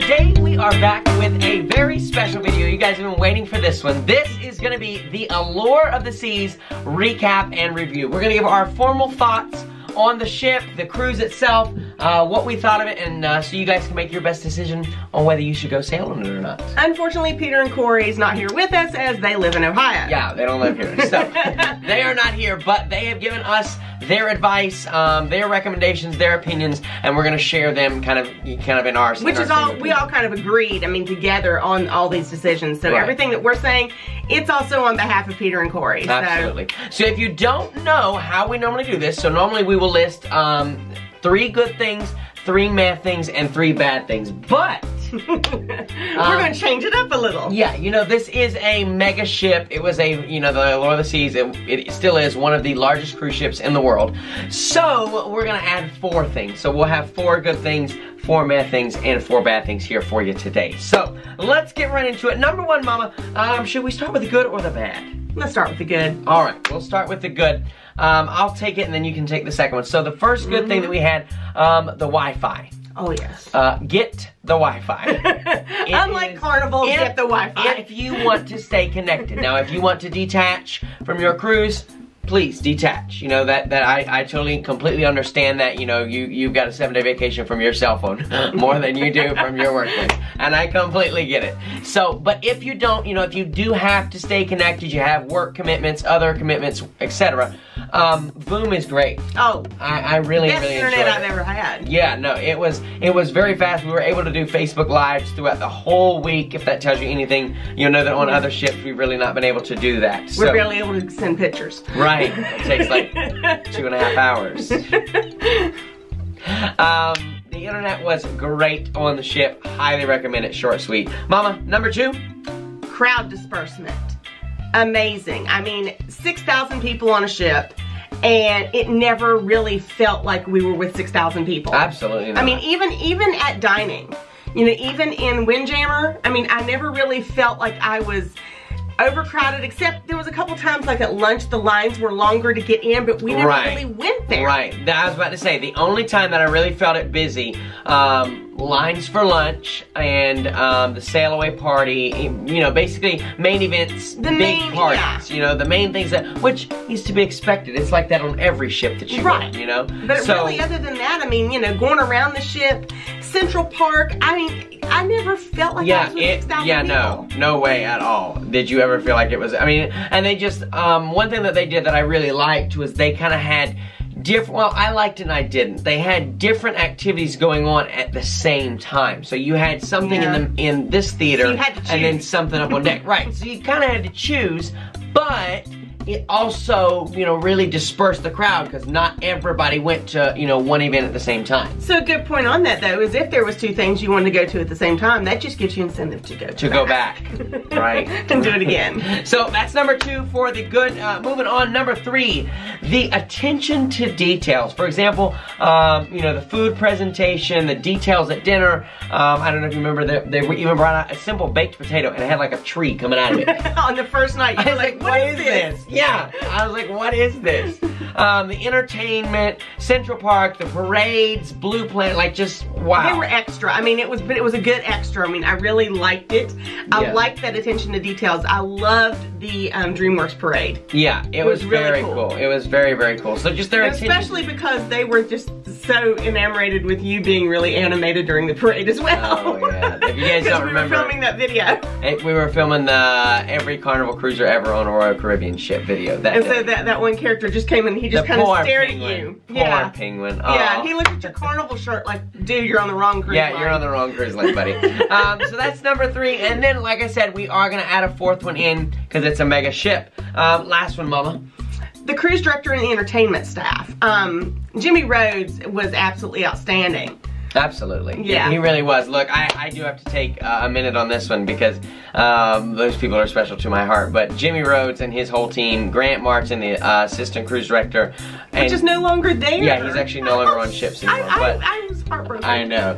today we are back with a very special video. You guys have been waiting for this one. This is going to be the Allure of the Seas recap and review. We're going to give our formal thoughts on the ship, the cruise itself, what we thought of it, and so you guys can make your best decision on whether you should go sail on it or not. Unfortunately, Peter and Corey's not here with us as they live in Ohio. Yeah, they don't live here, so they are not here, but they have given us their advice, their recommendations, their opinions, and we're going to share them kind of in ours. Which is all, we all kind of agreed, I mean, together on all these decisions. So everything that we're saying, it's also on behalf of Peter and Corey. Absolutely. So if you don't know how we normally do this, so normally we will list 3 good things, 3 meh things, and 3 bad things, but we're going to change it up a little. Yeah, you know, this is a mega ship. It was a, you know, the Allure of the Seas, it still is one of the largest cruise ships in the world. So we're going to add 4 things. So we'll have 4 good things, 4 meh things, and 4 bad things here for you today. So let's get right into it. Number 1, Mama, should we start with the good or the bad? Let's start with the good. All right, we'll start with the good. I'll take it and then you can take the second one. So the first good thing that we had, the Wi-Fi. Oh, yes. Get the Wi-Fi. Unlike Carnival, get the Wi-Fi. If you want to stay connected. Now, if you want to detach from your cruise, please detach. You know, that I totally, completely understand that, you know, you've got a 7-day vacation from your cell phone more than you do from your workplace. And I completely get it. So, but if you don't, you know, if you do have to stay connected, you have work commitments, other commitments, etc. Boom is great. Oh, I really best enjoyed internet it. I've ever had. Yeah, no, it was very fast. We were able to do Facebook Lives throughout the whole week. If that tells you anything, you'll know that on other ships we've really not been able to do that. We're barely able to send pictures. Right, it takes like 2.5 hours. The internet was great on the ship. Highly recommend it. Short, sweet. Mama, number 2? Crowd disbursement. Amazing. I mean, 6,000 people on a ship, and it never really felt like we were with 6,000 people. Absolutely not. I mean, even at dining, you know, even in Windjammer, I mean, I never really felt like I was overcrowded, except there was a couple times like at lunch the lines were longer to get in, but we never really went there. Right. I was about to say, the only time that I really felt it busy, lines for lunch and the sail away party, you know, basically main events, the big parties, you know, the main things that, which is to be expected. It's like that on every ship that you go, you know. But really, other than that, I mean, you know, going around the ship, Central Park, I mean, I never felt like I was with 6,000 people. No way at all. Did you ever feel like it was, I mean, and they just, one thing that they did that I really liked was they kind of had different, well, I liked it and I didn't. They had different activities going on at the same time. So you had something in this theater, so you had to choose, and then something up on deck. Right, so you kind of had to choose, but it also, you know, really dispersed the crowd because not everybody went to, you know, one event at the same time. So a good point on that, though, is if there was 2 things you wanted to go to at the same time, that just gives you incentive to go back. Right. And do it again. So that's number 2 for the good. Moving on, number 3, the attention to details. For example, you know, the food presentation, the details at dinner. I don't know if you remember that they even brought out a simple baked potato and it had like a tree coming out of it. On the first night, you were like, what is this? Yeah, I was like, what is this? The entertainment, Central Park, the parades, Blue Planet, like just, wow. They were extra. I mean, it was a good extra. I mean, I really liked it. I liked that attention to details. I loved the DreamWorks parade. Yeah, it was really very cool. It was very, very cool. So just their attention. Especially because they were just so enamored with you being really animated during the parade as well. Oh, yeah. If you guys don't remember. We were filming that video. We were filming the every Carnival cruiser ever on a Royal Caribbean ship video. And so that one character just came in and he just kind of stared at you. Poor penguin. Oh. Yeah, he looked at your Carnival shirt like, dude, you're on the wrong cruise line. Yeah, you're on the wrong cruise line, buddy. So that's number 3. And then, like I said, we are going to add a 4th one in because it's a mega ship. Last one, Mama. The cruise director and the entertainment staff. Jimmy Rhodes was absolutely outstanding. Absolutely. Yeah. He really was. Look, I do have to take a minute on this one because those people are special to my heart. But Jimmy Rhodes and his whole team, Grant Martin, the assistant cruise director. Which is no longer there. Yeah, he's actually no longer on ships anymore. I was heartbroken. I know.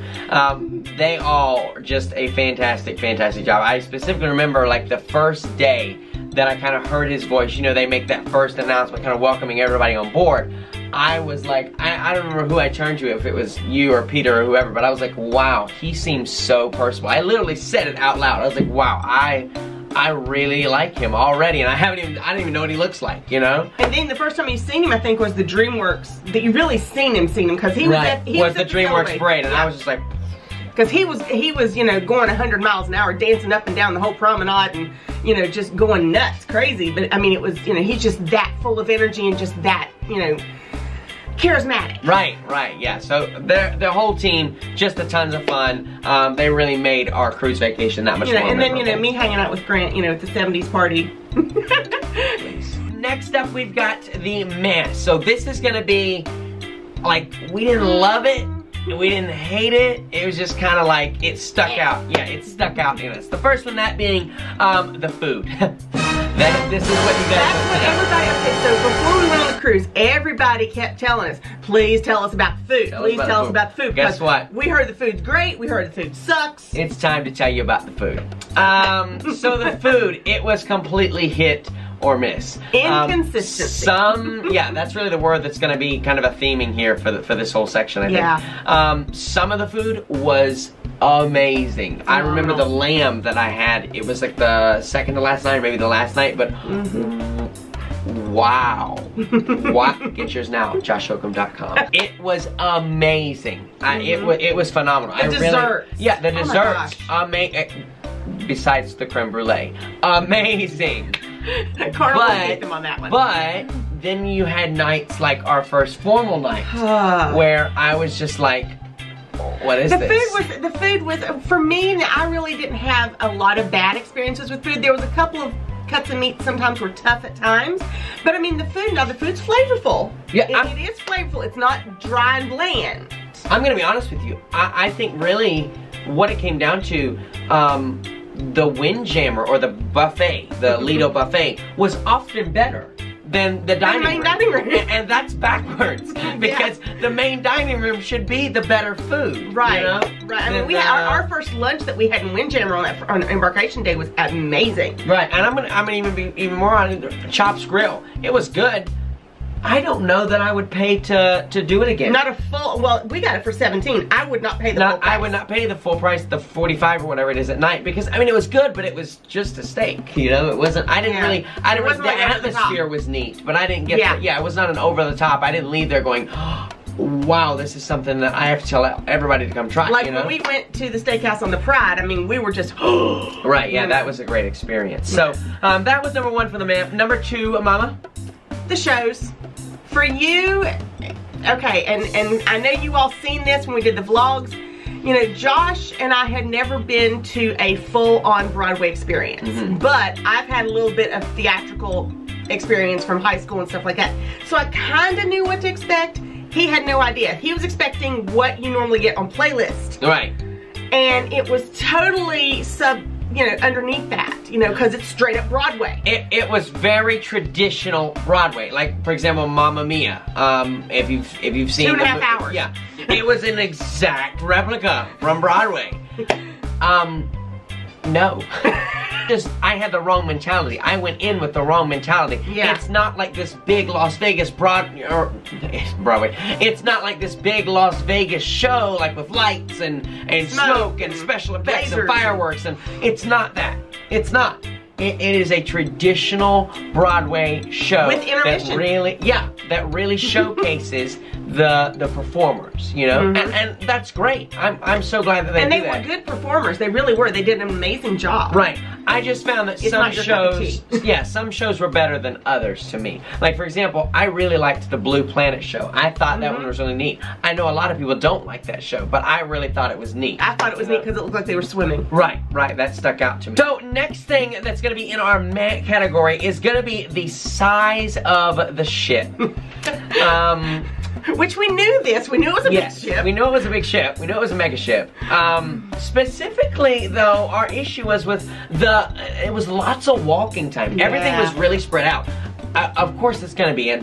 They all just a fantastic, fantastic job. I specifically remember like the first day that I kind of heard his voice. You know, they make that first announcement kind of welcoming everybody on board. I was like, I don't remember who I turned to, if it was you or Peter or whoever, but I was like, wow, he seems so personable. I literally said it out loud. I was like, wow, I really like him already, and I don't even know what he looks like, you know? And then the first time you seen him, I think, was the DreamWorks, that you really seen him, because he was at the DreamWorks parade, and I was just like, because he was, you know, going 100 miles an hour, dancing up and down the whole promenade, and, you know, just going nuts, crazy. But I mean, it was, you know, he's just that full of energy and just that, you know, charismatic. Right, yeah. So the whole team, just a tons of fun. They really made our cruise vacation that much more and then, memorable. you know, me hanging out with Grant, you know, at the 70s party. Next up, we've got the mess. So this is gonna be, like, we didn't love it, we didn't hate it. It was just kind of like, it stuck out. Yeah, it stuck out in us. The first one, that being the food. This is what you guys. That's what everybody. Okay, so before we went on the cruise, everybody kept telling us, "Please tell us about the food. Please tell us about the food." Guess what? We heard the food's great. We heard the food sucks. It's time to tell you about the food. So the food, it was completely hit or miss. Inconsistency. Yeah, that's really the word that's going to be kind of a theming here for this whole section, I think. Yeah. Some of the food was amazing. I remember the lamb that I had. It was like the second to last night, or maybe the last night, but wow. Get yours now, joshhocum.com. It was amazing. It was phenomenal. The dessert. Yeah, the desserts. Besides the creme brulee. Amazing. Carl will get them on that one. But then you had nights like our first formal night where I was just like, what is this? The food was, for me, I really didn't have a lot of bad experiences with food. There was a couple of cuts of meat sometimes were tough at times. But I mean, the food's flavorful. Yeah, it is flavorful. It's not dry and bland. I'm gonna be honest with you. I think really what it came down to, the Windjammer or the buffet, the Lido buffet, was often better than the dining room. And that's backwards, because the main dining room should be the better food. Right, you know? right. I mean, our first lunch that we had in Windjammer on embarkation day was amazing. Right, and I'm gonna even be even more on Chop's Grill. It was good. I don't know that I would pay to do it again. Not a full, well, we got it for $17. I would not pay the full price. I would not pay the full price, the $45 or whatever it is at night, because I mean, it was good, but it was just a steak, you know? It wasn't, the atmosphere was neat, but I didn't get, it was not an over the top. I didn't leave there going, oh, wow, this is something that I have to tell everybody to come try, like, you know? When we went to the steakhouse on the Pride, I mean, we were just, right, yeah, that was a great experience. So, that was number one for the man. Number two, Mama? The shows. For you, okay, and I know you all seen this when we did the vlogs. You know, Josh and I had never been to a full-on Broadway experience, but I've had a little bit of theatrical experience from high school and stuff like that. So I kind of knew what to expect. He had no idea. He was expecting what you normally get on Playlist. Right. And it was totally underneath that, you know, because it's straight up Broadway. It was very traditional Broadway. Like, for example, Mamma Mia. If you've seen 2.5 hours. Yeah, it was an exact replica from Broadway. No. I had the wrong mentality. I went in with the wrong mentality. Yeah. It's not like this big Las Vegas Broadway. It's not like this big Las Vegas show, like with lights and smoke and special effects and fireworks, and it's not that. It's not. It is a traditional Broadway show with intermission. That really showcases the performers, you know, and that's great. I'm so glad that they do that. And they were good performers. They really were. They did an amazing job. Right. I just found that some shows were better than others to me. Like, for example, I really liked the Blue Planet show. I thought that one was really neat. I know a lot of people don't like that show, but I really thought it was neat. I thought it was neat because it looked like they were swimming. Right. That stuck out to me. So, next thing that's going to be in our meh category is going to be the size of the ship. Which we knew this. We knew it was a big ship. We knew it was a big ship. We knew it was a mega ship. Specifically, though, our issue was with it was lots of walking time. Yeah. Everything was really spread out. Of course it's going to be, and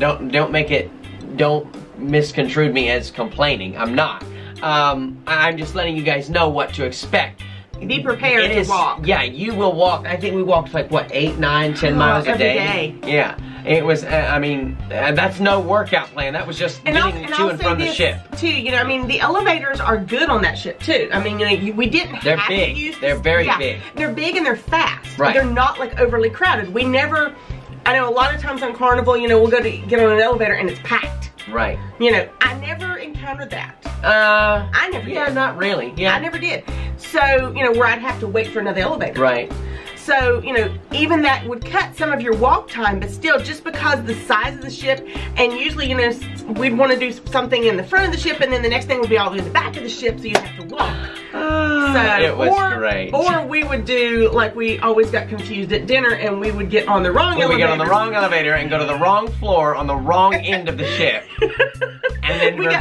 don't misconstrue me as complaining. I'm not. I'm just letting you guys know what to expect. Be prepared to walk. Yeah, you will walk. I think we walked like, what, 8, 9, 10 miles a day? Every day. Yeah. It was, I mean, that's no workout plan. That was just getting to and from the ship. Too, you know, I mean, the elevators are good on that ship too. I mean, you know, we didn't have to use this. They're very big. They're big and they're fast. Right. They're not like overly crowded. We never, I know a lot of times on Carnival, you know, we'll go to get on an elevator and it's packed. Right. You know, I never encountered that. I never did. Yeah, not really. Yeah. I never did. So, you know, where I'd have to wait for another elevator. Right. So, you know, even that would cut some of your walk time, but still, just because the size of the ship, and usually, you know, we'd want to do something in the front of the ship, and then the next thing would be all in the back of the ship, so you'd have to walk. It was great. Or we would do, like we always got confused at dinner, and we would get on the wrong elevator. We would get on the wrong elevator and go to the wrong floor on the wrong end of the ship. And then,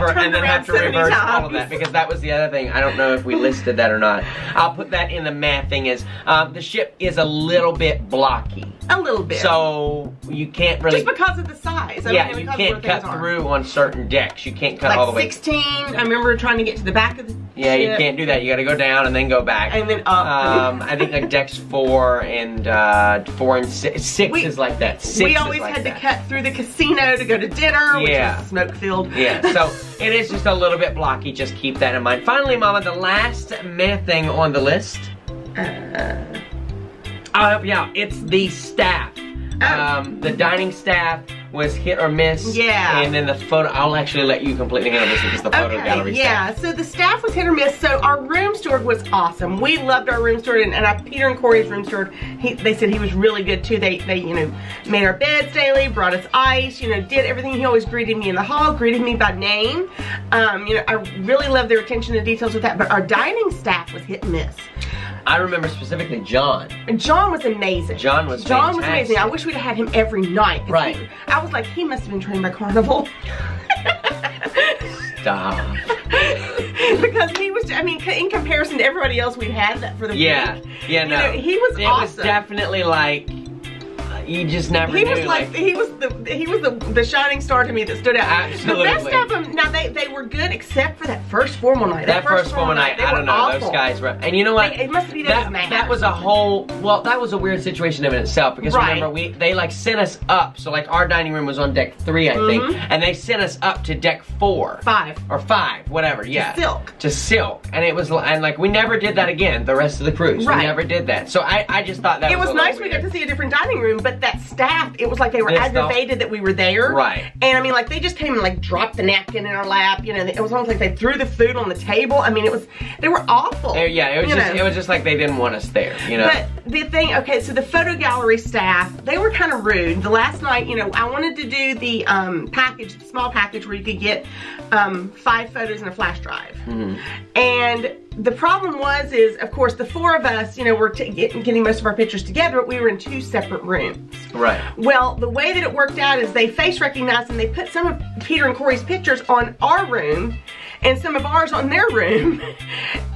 have to reverse all of that, because that was the other thing. I don't know if we listed that or not. I'll put that in the math thing is, the ship is a little bit blocky. A little bit. So you can't really... Just because of the size. Yeah, you can't cut through on certain decks. You can't cut all the way. Like 16, I remember trying to get to the back of the Yeah, ship. you can't do that. You gotta go down and then go back. And then up. I think like decks 4 and 6. 6 is like that. 6 we always had to cut through the casino to go to dinner, which was smoke filled. Yeah, so it is just a little bit blocky. Just keep that in mind. Finally, Mama, the last math thing on the list. I'll help you out. It's the staff. The dining staff was hit or miss. Yeah. And then the photo, I'll actually let you completely handle this because the photo gallery staff. So the staff was hit or miss. So our room steward was awesome. We loved our room steward, and Peter and Corey's room steward, they said he was really good too. They you know, made our beds daily, brought us ice, you know, did everything. He always greeted me in the hall, greeted me by name. You know, I really love their attention to details with that, but our dining staff was hit and miss. I remember specifically John. John was amazing. John was amazing. I wish we'd have had him every night. Right. I was like, he must have been trained by Carnival. Stop. Because he was, I mean, in comparison to everybody else we had that for the week. Yeah, no. You know, he was awesome. It was definitely like, you just never knew. He was the shining star to me that stood out. Absolutely. The rest of them, now they were good except for that first formal night. That first formal night, I don't know, awful. Those guys were, and you know what? It must be that was a whole, well, that was a weird situation in itself, because remember, they like sent us up, so like our dining room was on deck 3, I think, and they sent us up to deck 4. 5. Or 5, whatever, yeah. To Silk. And it was, and like, we never did that again, the rest of the cruise. We never did that. So I just thought that was nice we got to see a different dining room, but that staff, it was like they were aggravated that we were there. Right. And I mean, like, they just came and like dropped the napkin in our lap, you know, it was almost like they threw the food on the table. I mean, they were awful. Yeah, it was just like they didn't want us there, you know. But the thing, okay, so the photo gallery staff, they were kind of rude. The last night, you know, I wanted to do the package, the small package where you could get 5 photos in a flash drive. And the problem is, of course, the 4 of us, you know, were getting most of our pictures together, but we were in 2 separate rooms. Right. Well, the way that it worked out is they face recognized and they put some of Peter and Corey's pictures on our room and some of ours on their room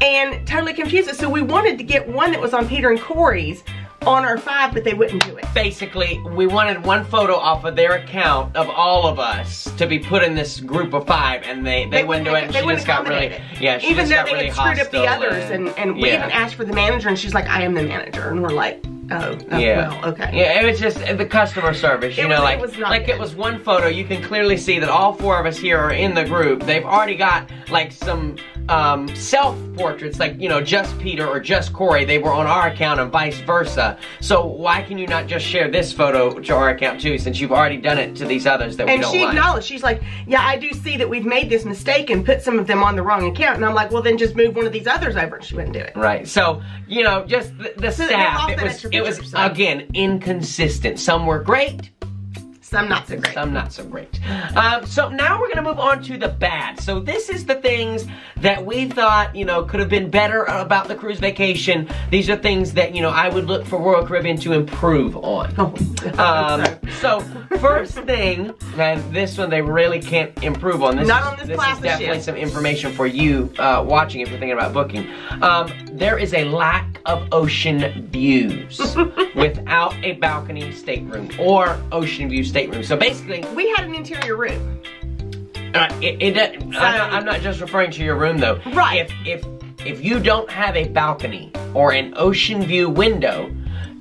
and totally confused us. So we wanted to get one that was on Peter and Corey's on our 5, but they wouldn't do it. Basically, we wanted one photo off of their account of all of us to be put in this group of 5, and they wouldn't do it, and she just got really, even though they had screwed up the others, and we even asked for the manager, and she's like, I am the manager, and we're like, oh well, okay. Yeah, it was just the customer service, you know, it was one photo. You can clearly see that all 4 of us here are in the group. They've already got like some self-portraits, like, you know, just Peter or just Corey. They were on our account and vice versa. So why can you not just share this photo to our account too, since you've already done it to these others that we don't like? And she acknowledged, she's like, yeah, I do see that we've made this mistake and put some of them on the wrong account. And I'm like, well, then just move one of these others over. And she wouldn't do it. Right. So, you know, just the staff, it was again, inconsistent. Some were great. Some not so great. Some not so great. So now we're going to move on to the bad. So this is the things that we thought, you know, could have been better about the cruise vacation. These are things that, you know, I would look for Royal Caribbean to improve on. So first thing, and this one they really can't improve on. This is definitely some information for you watching if you're thinking about booking. There is a lack of ocean views without a balcony stateroom or ocean view stateroom. So basically, we had an interior room. I'm not just referring to your room though. Right. If you don't have a balcony or an ocean view window,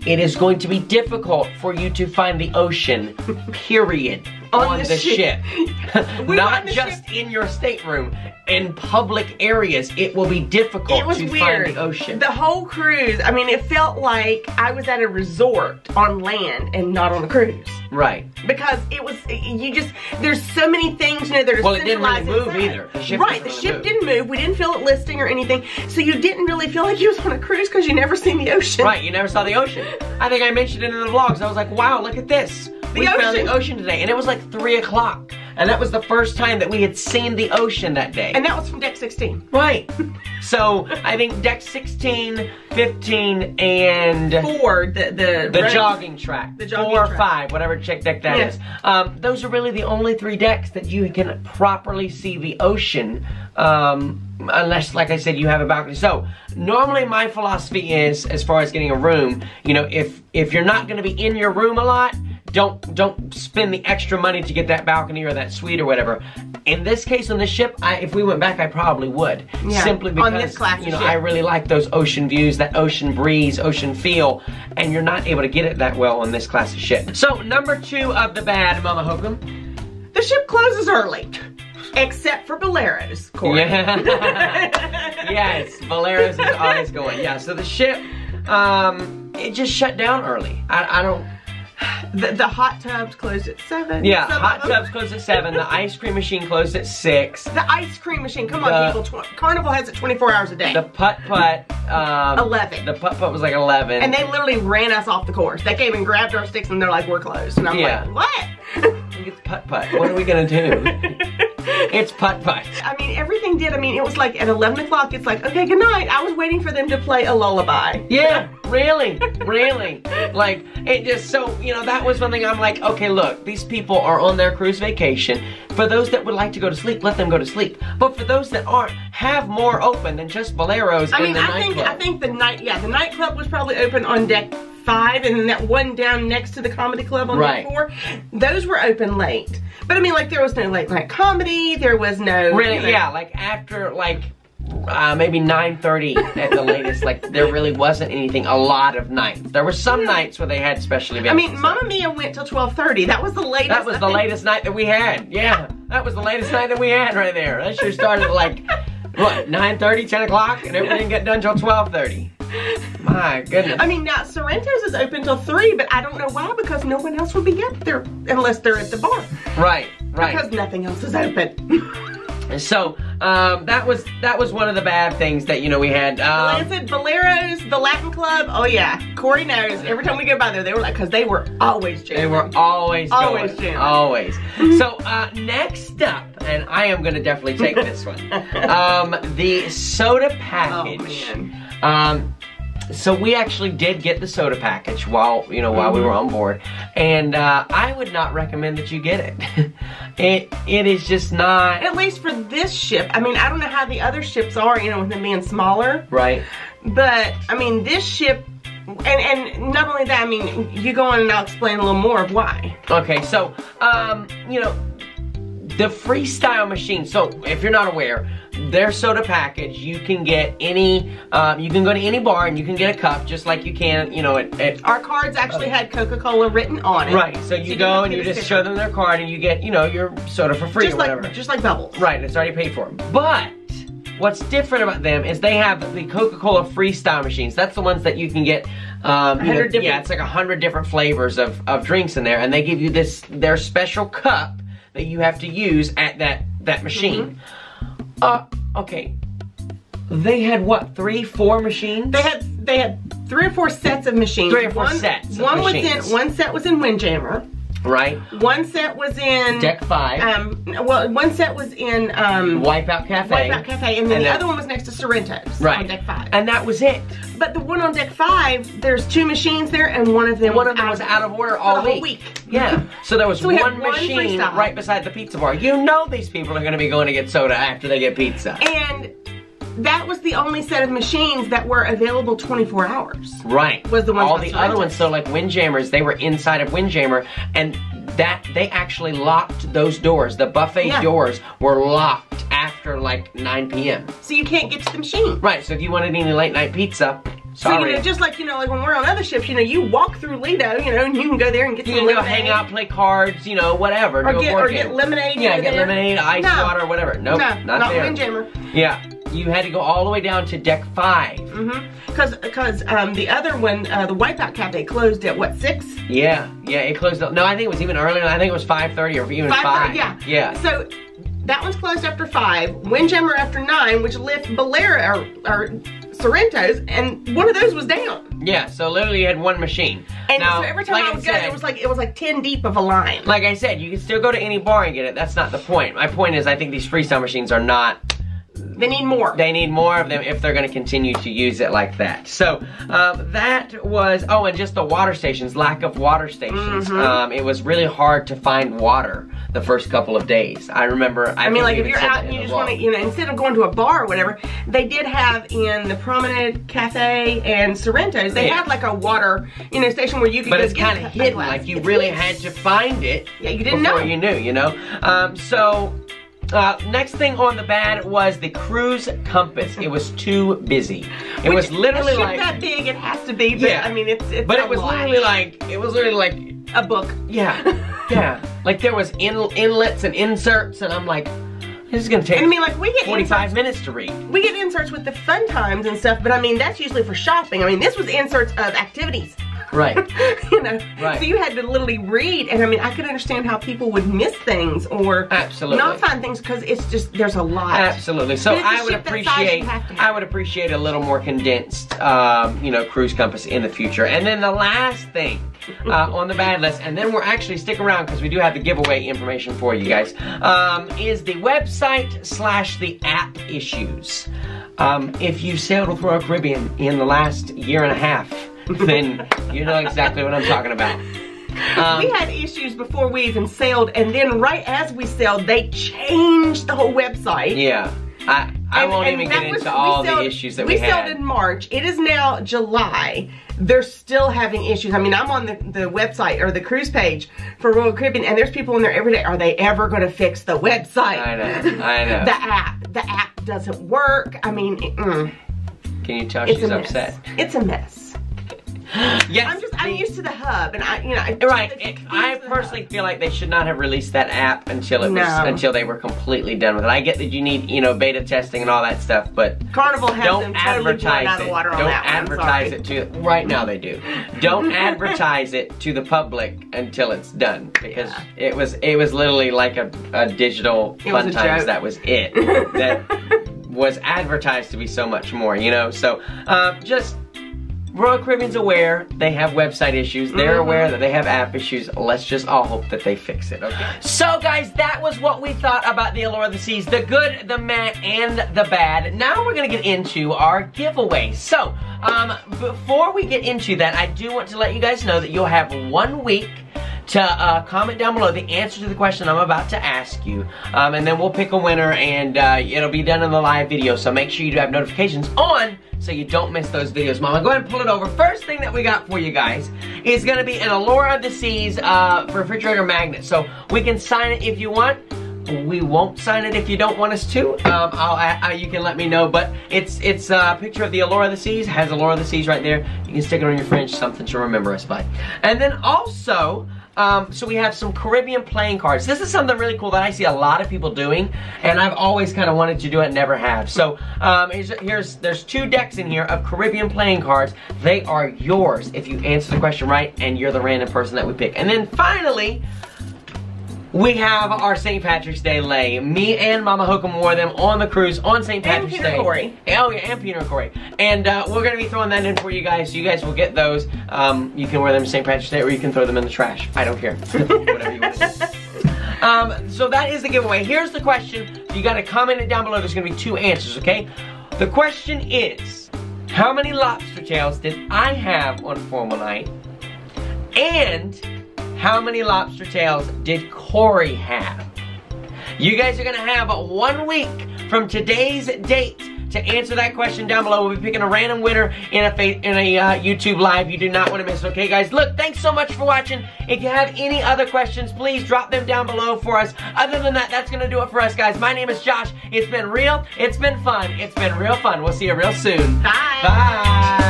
it is going to be difficult for you to find the ocean, period, on the ship. Not just in your stateroom, in public areas, it will be difficult to find the ocean. The whole cruise, I mean, it felt like I was at a resort on land and not on a cruise. Right. Because it was, there's so many things, you know, that are well, it didn't really move either. The ship didn't move. We didn't feel it listing or anything. So you didn't really feel like you was on a cruise because you never seen the ocean. Right, you never saw the ocean. I think I mentioned it in the vlogs. I was like, wow, look at this. We found the ocean today. And it was like 3 o'clock. And that was the first time that we had seen the ocean that day. And that was from deck 16. Right. So, I think deck 16, 15, and... 4, the jogging track. The jogging 4 or track. 5, whatever deck that is. Those are really the only 3 decks that you can properly see the ocean, unless, like I said, you have a balcony. So, normally my philosophy is, as far as getting a room, you know, if you're not going to be in your room a lot, don't spend the extra money to get that balcony or that suite or whatever. In this case, on this ship, if we went back, I probably would. Yeah, simply because, on this class you know, ship. I really like those ocean views, that ocean breeze, ocean feel, and you're not able to get it that well on this class of ship. So, number 2 of the bad, Mama Hokum. The ship closes early. Except for Boleros, Corey. Yeah. Yes, Boleros is always going. Yeah, so the ship, it just shut down early. I don't... The hot tubs closed at 7. Yeah, hot tubs closed at 7. The ice cream machine closed at 6. The ice cream machine, come on people. Carnival has it 24 hours a day. The putt-putt, 11. The putt-putt was like 11. And they literally ran us off the course. They came and grabbed our sticks and they're like, we're closed. And I'm like, what? It's putt-putt. What are we gonna do? It's putt-putt. I mean, everything did. I mean, it was like at 11 o'clock, it's like, okay, good night. I was waiting for them to play a lullaby. Yeah, really, really. Like, it just, so, you know, that was one thing I'm like, okay, look, these people are on their cruise vacation. For those that would like to go to sleep, let them go to sleep. But for those that aren't, have more open than just Boleros and the nightclub. I think the nightclub was probably open on deck 5, and then that one down next to the comedy club on deck 4. Those were open late. But I mean, like, there was no late night comedy. There was no... Really, you know, yeah, like after, like, maybe 9:30 at the latest. Like, there really wasn't anything a lot of nights. There were some nights where they had special events. I mean, Mamma Mia went till 12:30. That was the latest. That was the latest night that we had. Yeah, that was the latest night that we had right there. That sure started at like, what, 9:30, 10 o'clock? And everything didn't get done till 12:30. My goodness. I mean, now, Sorrento's is open till 3, but I don't know why, because no one else would be up there unless they're at the bar. Right, right. Because nothing else is open. So, that was one of the bad things that, you know, we had. Like I said, Boleros, the Latin Club, oh yeah, Corey knows. Every time we go by there, they were like, because they were always jamming. They were always always going. jamming. Always. So, next up, and I am going to definitely take this one, the soda package. Oh, man. So we actually did get the soda package while we were on board, and I would not recommend that you get it. It is just not. At least for this ship. I mean, I don't know how the other ships are, you know, with them being smaller. Right. But I mean, this ship, and not only that, I mean, you go on and I'll explain a little more of why. Okay, so you know, the freestyle machine. So if you're not aware, their soda package, you can get any, you can go to any bar and you can get a cup just like you can, you know, at our cards actually had Coca-Cola written on it. Right, so you go and you just show them their card and you get, you know, your soda for free or whatever. Just like Bubbles. Right, it's already paid for. But what's different about them is they have the Coca-Cola freestyle machines. That's the ones that you can get, it's like 100 different flavors of drinks in there, and they give you their special cup that you have to use at that machine. Okay. They had what, 3, 4 machines? They had 3 or 4 sets of machines. 3 or 4 sets of machines. One set was in Windjammer. Right. One set was in Deck 5. Well, one set was in Wipeout Cafe. Wipeout Cafe, and then the other one was next to Sorrento's on Deck 5. And that was it. But the one on Deck 5, there's 2 machines there, and one of them was out of order all week. Yeah. So there was one machine right beside the pizza bar. You know these people are going to be going to get soda after they get pizza. And that was the only set of machines that were available 24 hours. Right. Was the ones all the other ones, so like Windjammers, they were inside of Windjammer, and that they actually locked those doors. The buffet doors were locked after like 9 p.m. So you can't get to the machine. Right, so if you wanted any late night pizza, So, you know, just like, you know, like when we're on other ships, you know, you walk through Lido, you know, and you can go there and get some lemonade. You can go hang out, play cards, you know, whatever. Or get lemonade. Yeah, get lemonade, ice water, whatever. Nope, not there. Windjammer. Yeah, you had to go all the way down to deck 5. Because the other one, the Wipeout Cafe closed at what, 6? Yeah, it closed. No, I think it was even earlier. I think it was 5:30 or even 5. Yeah. So that one's closed after 5. Windjammer after 9, which left Bolero or Sorrento's, and one of those was down. Yeah, so literally you had one machine. And now, so every time I would go, it was like 10 deep of a line. Like I said, you can still go to any bar and get it. That's not the point. My point is, I think these freestyle machines are not. They need more. They need more of them if they're going to continue to use it like that. So that was, oh, and just the water stations, lack of water stations. It was really hard to find water the first couple of days. I remember. I mean, like if you're out and you just want to, you know, instead of going to a bar or whatever, they did have in the Promenade Cafe and Sorrento's, they had like a water, you know, station where you could. But it's kind of hidden. Like you really had to find it. Yeah, you didn't know. Before you knew, you know. Next thing on the bad was the cruise compass. It was too busy. It was literally like that big. It has to be. But, yeah. I mean, it's. But it was literally like a book. Yeah, yeah. Like there was inlets and inserts, and I'm like, this is gonna take. I mean, like we get 45 minutes to read. We get inserts with the fun times and stuff, but I mean that's usually for shopping. I mean, this was inserts of activities. Right. You know, so you had to literally read, and I mean, I could understand how people would miss things or not find things because it's just there's a lot. Absolutely. So I would appreciate a little more condensed, you know, cruise compass in the future. And then the last thing on the bad list, and then we're actually stick around because we do have the giveaway information for you guys, is the website / the app issues. If you've sailed with Royal Caribbean in the last year and a half, then you know exactly what I'm talking about. We had issues before we even sailed, and then right as we sailed, they changed the whole website. Yeah. I won't even get into all the issues that we had. We sailed in March. It is now July. They're still having issues. I mean, I'm on the website or the cruise page for Royal Caribbean, and there's people in there every day. Are they ever going to fix the website? I know. The app doesn't work. I mean, Can you tell she's upset? It's a mess. Yes, I'm used to the hub, and I personally feel like they should not have released that app until until they were completely done with it. I get that you need, you know, beta testing and all that stuff, but Carnival has them totally blown out of water on that one. Don't advertise it to right now. They do. Don't advertise it to the public until it's done, because it was literally like a digital fun times. That was it. That was advertised to be so much more, you know. So just. Royal Caribbean's aware they have website issues. They're aware that they have app issues. Let's just all hope that they fix it, okay? So guys, that was what we thought about the Allure of the Seas. The good, the meh, and the bad. Now we're gonna get into our giveaway. So, before we get into that, I do want to let you guys know that you'll have 1 week to comment down below the answer to the question I'm about to ask you. And then we'll pick a winner, and it'll be done in the live video. So make sure you do have notifications on so you don't miss those videos. Mama, go ahead and pull it over. First thing that we got for you guys is going to be an Allure of the Seas refrigerator magnet. So we can sign it if you want. We won't sign it if you don't want us to. You can let me know, but it's a picture of the Allure of the Seas. It has Allure of the Seas right there. You can stick it on your fridge, something to remember us by. And then also, so we have some Caribbean playing cards. This is something really cool that I see a lot of people doing, and I've always kind of wanted to do it, never have. So there's 2 decks in here of Caribbean playing cards. They are yours if you answer the question right, and you're the random person that we pick. And then finally, we have our St. Patrick's Day lei. Me and Mama Hokum wore them on the cruise on St. Patrick's Day. And Peter Corey. Oh yeah, and Peter and Corey. And we're going to be throwing that in for you guys. So you guys will get those. You can wear them St. Patrick's Day, or you can throw them in the trash. I don't care. Whatever you want to do. So that is the giveaway. Here's the question. You got to comment it down below. There's going to be 2 answers, okay? The question is, how many lobster tails did I have on formal night? And how many lobster tails did Corey have? You guys are gonna have 1 week from today's date to answer that question down below. We'll be picking a random winner in a YouTube live. You do not want to miss it, okay guys? Look, thanks so much for watching. If you have any other questions, please drop them down below for us. Other than that, that's gonna do it for us, guys. My name is Josh. It's been real, it's been fun, it's been real fun. We'll see you real soon. Bye. Bye.